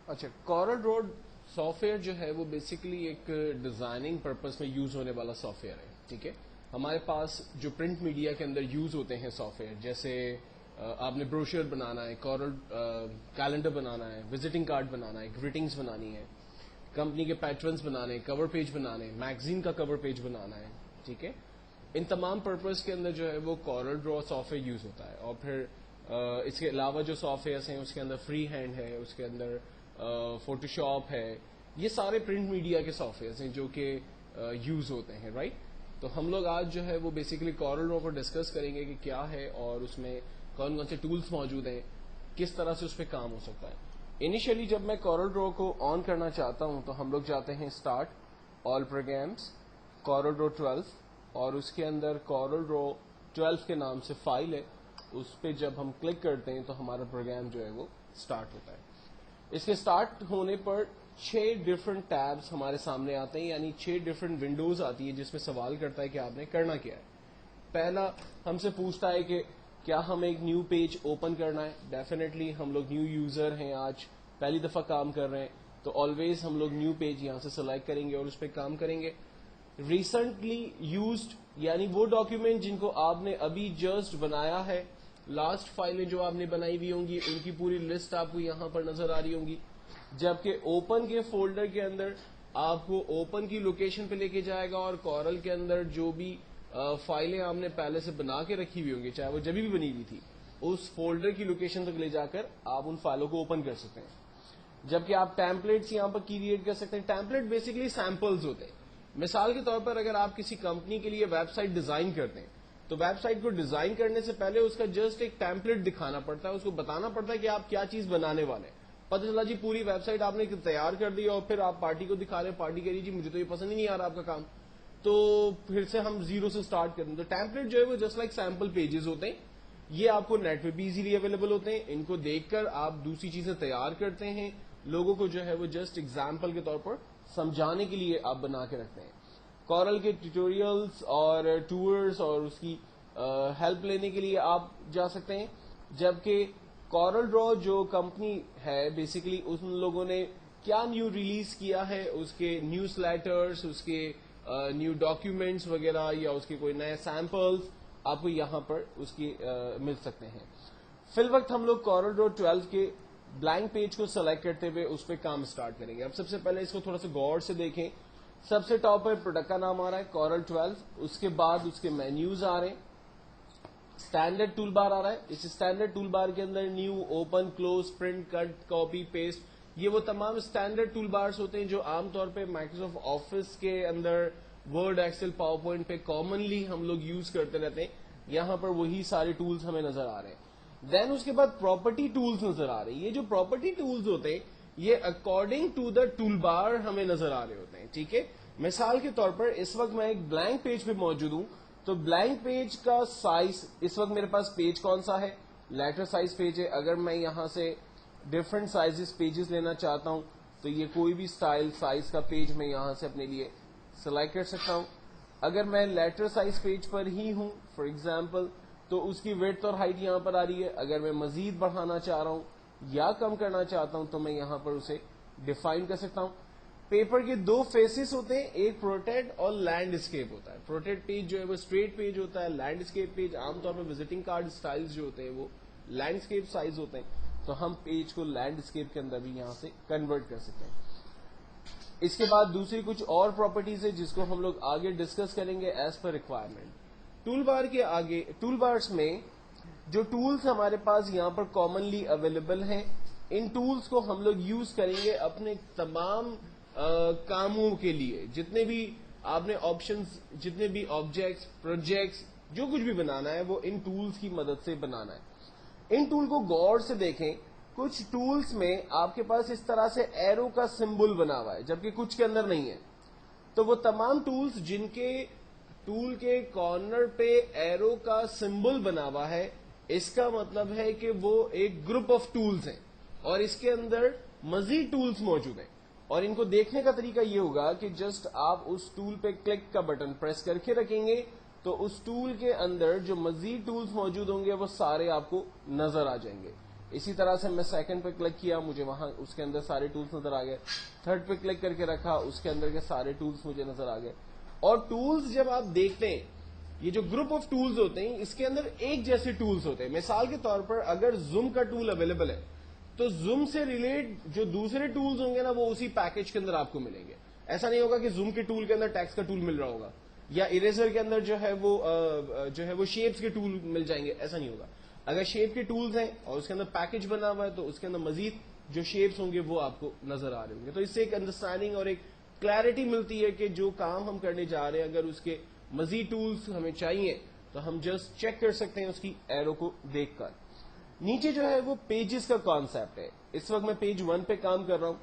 اچھا، Corel Draw soft where جو ہے وہ بیسیکلی ایک ڈیزائننگ پرپز میں یوز ہونے والا سافٹ ویئر ہے. ٹھیک ہے، ہمارے پاس جو پرنٹ میڈیا کے اندر یوز ہوتے ہیں سافٹ ویئر، جیسے آپ نے بروشر بنانا ہے، کورل کیلنڈر بنانا ہے، وزٹنگ کارڈ بنانا ہے، گریٹنگز بنانی ہے، کمپنی کے پیٹرنز بنانے، کور پیج بنانے، میگزین کا کور پیج بنانا ہے. ٹھیک ہے، ان تمام پرپز کے اندر جو ہے وہ Corel Draw software use ہوتا ہے. اور پھر اس کے علاوہ جو سافٹ ویئرس ہیں اس کے اندر فری ہینڈ ہے، اس کے اندر فوٹو شاپ ہے. یہ سارے پرنٹ میڈیا کے سافٹ ویئرس ہیں جو کہ یوز ہوتے ہیں، رائٹ. تو ہم لوگ آج جو ہے وہ بیسیکلی کورل ڈرا کو ڈسکس کریں گے کہ کیا ہے اور اس میں کون کون سے ٹولس موجود ہیں، کس طرح سے اس پہ کام ہو سکتا ہے. انیشلی جب میں کورل ڈرا کو آن کرنا چاہتا ہوں تو ہم لوگ جاتے ہیں اسٹارٹ، آل پروگرامس، کورل ڈرا 12، اور اس کے اندر کورل ڈرا 12 کے نام سے فائل ہے. اس پہ جب ہم کلک کرتے ہیں تو ہمارا پروگرام جو ہے وہ اسٹارٹ ہوتا ہے. اس کے اسٹارٹ ہونے پر 6 ڈفرنٹ ٹیبز ہمارے سامنے آتے ہیں، یعنی 6 ڈفرنٹ ونڈوز آتی ہے جس میں سوال کرتا ہے کہ آپ نے کرنا کیا ہے. پہلا ہم سے پوچھتا ہے کہ کیا ہمیں ایک نیو پیج اوپن کرنا ہے. ڈیفینیٹلی ہم لوگ نیو یوزر ہیں، آج پہلی دفعہ کام کر رہے ہیں، تو آلویز ہم لوگ نیو پیج یہاں سے سلیکٹ کریں گے اور اس پہ کام کریں گے. ریسنٹلی یوزڈ یعنی وہ ڈاکیومنٹ جن کو آپ نے ابھی جسٹ بنایا ہے، لاسٹ فائلیں جو آپ نے بنائی ہوئی ہوں گی ان کی پوری لسٹ آپ کو یہاں پر نظر آ رہی ہوں گی. جبکہ اوپن کے فولڈر کے اندر آپ کو اوپن کی لوکیشن پہ لے کے جائے گا، اور کورل کے اندر جو بھی فائلیں آپ نے پہلے سے بنا کے رکھی ہوئی ہوں گی، چاہے وہ جبھی بھی بنی ہوئی تھی، اس فولڈر کی لوکیشن تک لے جا کر آپ ان فائلوں کو اوپن کر سکتے ہیں. جبکہ آپ ٹیمپلیٹس یہاں پر کریٹ کر سکتے ہیں. ٹیمپلیٹ بیسیکلی سیمپلز ہوتے ہیں. مثال کے طور پر اگر آپ کسی کمپنی کے لیے ویب سائٹ ڈیزائن کرتے ہیں تو ویب سائٹ کو ڈیزائن کرنے سے پہلے اس کا جسٹ ایک ٹیمپلیٹ دکھانا پڑتا ہے، اس کو بتانا پڑتا ہے کہ آپ کیا چیز بنانے والے ہیں. پتہ چلا جی پوری ویب سائٹ آپ نے تیار کر دی اور پھر آپ پارٹی کو دکھا رہے ہیں، پارٹی کہہ رہی جی مجھے تو یہ پسند ہی نہیں آ رہا آپ کا کام، تو پھر سے ہم زیرو سے سٹارٹ کریں. تو ٹیمپلیٹ جو ہے وہ جسٹ لائک سیمپل پیجز ہوتے ہیں. یہ آپ کو نیٹ پہ بھی ایزیلی اویلیبل ہوتے ہیں. ان کو دیکھ کر آپ دوسری چیزیں تیار کرتے ہیں، لوگوں کو جو ہے وہ جسٹ ایگزامپل کے طور پر سمجھانے کے لیے آپ بنا کے رکھتے ہیں. کورل کے ٹیوٹوریلز اور ٹورز اور اس کی ہیلپ لینے کے لیے آپ جا سکتے ہیں. جبکہ کورل ڈرا جو کمپنی ہے بیسیکلی ان لوگوں نے کیا نیو ریلیز کیا ہے، اس کے نیوز لیٹرز، اس کے نیو ڈاکیومنٹس وغیرہ یا اس کے کوئی نئے سیمپلز آپ کو یہاں پر اس کی مل سکتے ہیں. فی الوقت ہم لوگ کورل ڈرا 12 کے بلینک پیج کو سلیکٹ کرتے ہوئے اس پہ کام سٹارٹ کریں گے. اب سب سے پہلے اس کو تھوڑا سا غور سے دیکھیں. سب سے ٹاپ پر پروڈکٹ کا نام آ رہا ہے کورل 12، اس کے بعد اس کے مینیوز آ رہے ہیں، اسٹینڈرڈ ٹول بار آ رہا ہے. اس اسٹینڈرڈ ٹول بار کے اندر نیو، اوپن، کلوز، پرنٹ، کٹ، کاپی، پیسٹ، یہ وہ تمام اسٹینڈرڈ ٹول بارس ہوتے ہیں جو عام طور پہ مائکروسافٹ آفس کے اندر ورڈ، ایکسل، پاور پوائنٹ پہ کامنلی ہم لوگ یوز کرتے رہتے ہیں. یہاں پر وہی سارے ٹولز ہمیں نظر آ رہے ہیں. دین اس کے بعد پراپرٹی ٹولز نظر آ رہے ہیں. یہ جو پراپرٹی ٹولز ہوتے ہیں یہ اکارڈنگ ٹو دا ٹول بار ہمیں نظر آ رہے ہوتے ہیں. ٹھیک ہے، مثال کے طور پر اس وقت میں ایک بلینک پیج پہ موجود ہوں، تو بلینک پیج کا سائز اس وقت میرے پاس پیج کون سا ہے، لیٹر سائز پیج ہے. اگر میں یہاں سے ڈفرنٹ سائزز پیجز لینا چاہتا ہوں تو یہ کوئی بھی اسٹائل سائز کا پیج میں یہاں سے اپنے لیے سلیکٹ کر سکتا ہوں. اگر میں لیٹر سائز پیج پر ہی ہوں فار ایگزامپل تو اس کی ویڈتھ اور ہائٹ یہاں پر آ رہی ہے. اگر میں مزید بڑھانا چاہ رہا ہوں یا کم کرنا چاہتا ہوں تو میں یہاں پر اسے ڈیفائن کر سکتا ہوں. پیپر کے 2 فیسز ہوتے ہیں، ایک پروٹیکٹ اور لینڈ اسکیپ ہوتا ہے. پروٹیکٹ پیج جو ہے وہ اسٹریٹ پیج ہوتا ہے، لینڈ اسکیپ پیج عام طور پر وزٹنگ کارڈ سٹائلز جو ہوتے ہیں وہ لینڈ اسکیپ سائز ہوتے ہیں. تو ہم پیج کو لینڈ اسکیپ کے اندر بھی یہاں سے کنورٹ کر سکتے ہیں. اس کے بعد دوسری کچھ اور پراپرٹیز ہے جس کو ہم لوگ آگے ڈسکس کریں گے ایز پر ریکوائرمنٹ. ٹول بار کے آگے ٹول بارس میں جو ٹولز ہمارے پاس یہاں پر کامنلی اویلیبل ہیں، ان ٹولز کو ہم لوگ یوز کریں گے اپنے تمام کاموں کے لیے. جتنے بھی آپ نے آپشنز، جتنے بھی آبجیکٹس، پروجیکٹس، جو کچھ بھی بنانا ہے وہ ان ٹولز کی مدد سے بنانا ہے. ان ٹول کو غور سے دیکھیں. کچھ ٹولز میں آپ کے پاس اس طرح سے ایرو کا سمبل بنا ہوا ہے جبکہ کچھ کے اندر نہیں ہے. تو وہ تمام ٹولز جن کے ٹول کے کارنر پہ ایرو کا سمبل بنا ہوا ہے، اس کا مطلب ہے کہ وہ ایک گروپ آف ٹولز ہیں اور اس کے اندر مزید ٹولز موجود ہیں. اور ان کو دیکھنے کا طریقہ یہ ہوگا کہ جسٹ آپ اس ٹول پہ کلک کا بٹن پریس کر کے رکھیں گے تو اس ٹول کے اندر جو مزید ٹولز موجود ہوں گے وہ سارے آپ کو نظر آ جائیں گے. اسی طرح سے میں سیکنڈ پہ کلک کیا, مجھے وہاں اس کے اندر سارے ٹولز نظر آ گئے. تھرڈ پہ کلک کر کے رکھا, اس کے اندر کے سارے ٹولز مجھے نظر آ گئے. اور ٹولز جب آپ دیکھتے ہیں, یہ جو گروپ آف ٹولز ہوتے ہیں اس کے اندر ایک جیسے ٹولز ہوتے ہیں. مثال کے طور پر اگر زوم کا ٹول اویلیبل ہے تو زوم سے ریلیٹ جو دوسرے ٹولز ہوں گے نا وہ اسی پیکج کے اندر آپ کو ملیں گے. ایسا نہیں ہوگا کہ زوم کے ٹول کے اندر ٹیکسٹ کا ٹول مل رہا ہوگا, یا اریزر کے اندر جو ہے وہ شیپس کے ٹول مل جائیں گے, ایسا نہیں ہوگا. اگر شیپ کے ٹولز ہیں اور اس کے اندر پیکج بنا ہوا ہے تو اس کے اندر مزید جو شیپس ہوں گے وہ آپ کو نظر آ رہے ہوں گے. تو اس سے ایک انڈرسٹینڈنگ اور ایک کلیئرٹی ملتی ہے کہ جو کام ہم کرنے جا رہے ہیں اگر اس کے مزید ٹولز ہمیں چاہیے تو ہم جسٹ چیک کر سکتے ہیں اس کی ایرو کو دیکھ کر. نیچے جو ہے وہ پیجز کا کانسیپٹ ہے. اس وقت میں پیج 1 پہ کام کر رہا ہوں.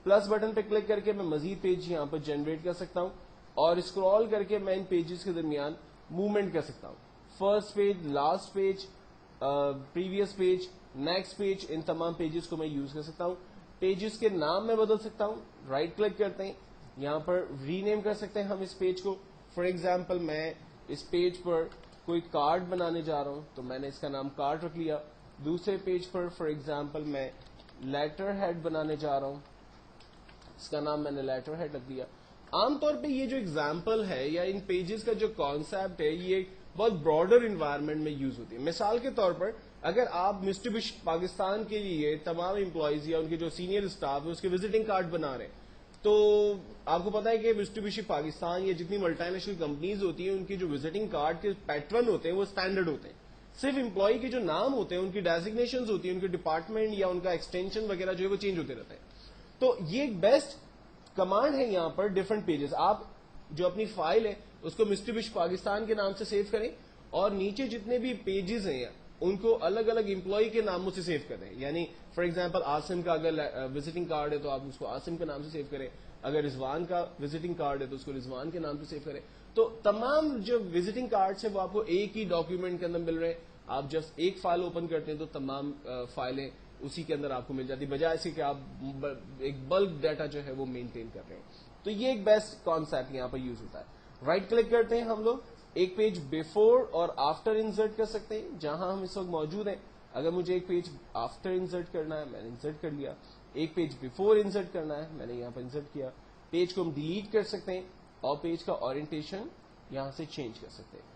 پلس بٹن پہ کلک کر کے میں مزید پیج یہاں پر جنریٹ کر سکتا ہوں اور اسکرال کر کے میں ان پیجز کے درمیان موومنٹ کر سکتا ہوں. First page, last page, previous page, next page, ان تمام پیجز کو میں یوز کر سکتا ہوں. پیجز کے نام میں بدل سکتا ہوں. رائٹ کلک کرتے ہیں, یہاں پر ری نیم کر سکتے ہیں ہم اس پیج کو. فار ایگزامپل میں اس پیج پر کوئی کارڈ بنانے جا رہا ہوں تو میں نے اس کا نام کارڈ رکھ لیا. دوسرے پیج پر فار ایگزامپل میں لیٹر ہیڈ بنانے جا رہا ہوں, اس کا نام میں نے لیٹر ہیڈ رکھ دیا. عام طور پہ یہ جو ایگزامپل ہے یا ان پیجز کا جو کانسیپٹ ہے یہ بہت براڈر انوائرمنٹ میں یوز ہوتی ہے. مثال کے طور پر اگر آپ مسٹوبشی پاکستان کے لیے تمام امپلائیز یا ان کے جو سینئر اسٹاف ہے اس کے وزٹنگ کارڈ بنا رہے ہیں تو آپ کو پتا ہے کہ مسٹوبشی پاکستان یا جتنی ملٹی نیشنل کمپنیز ہوتی ہیں ان کی جو وزٹنگ کارڈ کے پیٹرن ہوتے ہیں وہ اسٹینڈرڈ ہوتے ہیں. صرف امپلائی کے جو نام ہوتے ہیں ان کی ڈیزگنیشنز ہوتی ہیں, ان کے ڈپارٹمنٹ یا ان کا ایکسٹینشن وغیرہ جو ہے وہ چینج ہوتے رہتے ہیں. تو یہ ایک بیسٹ کمانڈ ہے یہاں پر ڈفرنٹ پیجز. آپ جو اپنی فائل ہے اس کو مسٹوبشی پاکستان کے نام سے سیو کریں اور نیچے جتنے بھی پیجز ہیں ان کو الگ الگ امپلائی کے ناموں سے سیو کریں. یعنی فار ایگزامپل عاصم کا اگر وزٹنگ کارڈ ہے تو آپ اس کو عاصم کے نام سے سیو کریں, اگر رضوان کا وزٹنگ کارڈ ہے تو اس کو رضوان کے نام سے سیو کریں. تو تمام جو وزٹنگ کارڈز ہیں وہ آپ کو ایک ہی ڈاکیومنٹ کے اندر مل رہے ہیں. آپ جسٹ ایک فائل اوپن کرتے ہیں تو تمام فائلیں اسی کے اندر آپ کو مل جاتی, بجائے سے کہ آپ ایک بلک ڈیٹا جو ہے وہ مینٹین کر رہے ہیں. تو یہ ایک بیسٹ کانسیپٹ یہاں پر یوز ہوتا ہے. رائٹ کلک کرتے ہیں ہم لوگ, ایک پیج بیفور اور آفٹر انسرٹ کر سکتے ہیں جہاں ہم اس وقت موجود ہیں. اگر مجھے ایک پیج آفٹر انسرٹ کرنا ہے میں نے انسرٹ کر لیا, ایک پیج بیفور انسرٹ کرنا ہے میں نے یہاں پر انسرٹ کیا. پیج کو ہم ڈیلیٹ کر سکتے ہیں اور پیج کا اورینٹیشن یہاں سے چینج کر سکتے ہیں.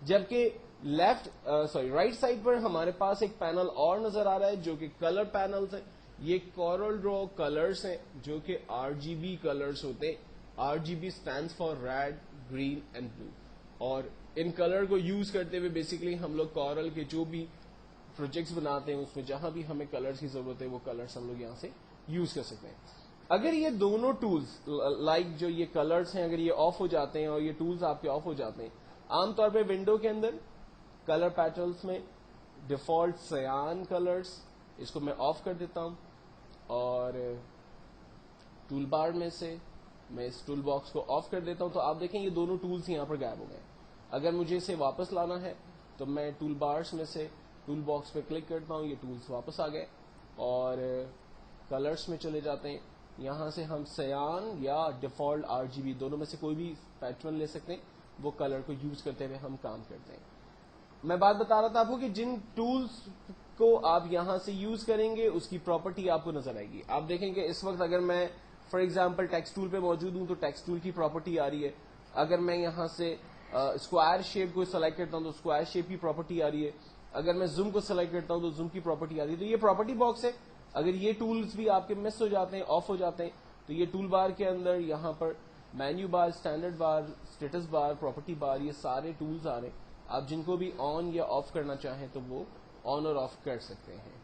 جبکہ رائٹ سائڈ پر ہمارے پاس ایک پینل اور نظر آ رہا ہے جو کہ کلر پینلز ہیں. یہ کورل ڈرا کلرز ہیں جو کہ RGB کلرز ہوتے ہیں. RGB stands for red, green and blue. اور ان کلر کو یوز کرتے ہوئے بیسکلی ہم لوگ کورل کے جو بھی پروجیکٹس بناتے ہیں اس میں جہاں بھی ہمیں کلرز کی ضرورت ہے وہ کلرز ہم لوگ یہاں سے یوز کر سکتے ہیں. اگر یہ دونوں ٹولز لائک جو یہ کلرز ہیں اگر یہ آف ہو جاتے ہیں اور یہ ٹولز آپ کے آف ہو جاتے ہیں, عام طور پہ ونڈو کے اندر کلر پیٹرنز میں ڈیفالٹ سیان کلرز اس کو میں آف کر دیتا ہوں اور ٹول بار میں سے میں اس ٹول باکس کو آف کر دیتا ہوں. تو آپ دیکھیں یہ دونوں ٹولز یہاں پر غائب ہو گئے. اگر مجھے اسے واپس لانا ہے تو میں ٹول بارز میں سے ٹول باکس پہ کلک کرتا ہوں, یہ ٹولز واپس آ گئے اور کلرز میں چلے جاتے ہیں. یہاں سے ہم سیان یا ڈیفالٹ RGB دونوں میں سے کوئی بھی پیٹرن لے سکتے ہیں, وہ کلر کو یوز کرتے ہوئے ہم کام کرتے ہیں. میں بات بتا رہا تھا آپ کو کہ جن ٹولز کو آپ یہاں سے یوز کریں گے اس کی پراپرٹی آپ کو نظر آئے گی. آپ دیکھیں کہ اس وقت اگر میں فار ایگزامپل ٹیکسٹ ٹول پہ موجود ہوں تو ٹیکسٹ ٹول کی پراپرٹی آ رہی ہے. اگر میں یہاں سے اسکوائر شیپ کو سلیکٹ کرتا ہوں تو اسکوائر شیپ کی پراپرٹی آ رہی ہے. اگر میں زوم کو سلیکٹ کرتا ہوں تو زوم کی پراپرٹی آ رہی ہے. تو یہ پراپرٹی باکس ہے. اگر یہ ٹولز بھی آپ کے مس ہو جاتے ہیں, آف ہو جاتے ہیں, تو یہ ٹول بار کے اندر یہاں پر مینیو بار, اسٹینڈرڈ بار, اسٹیٹس بار, پراپرٹی بار, یہ سارے ٹولز آ رہے ہیں. آپ جن کو بھی آن یا آف کرنا چاہیں تو وہ آن اور آف کر سکتے ہیں.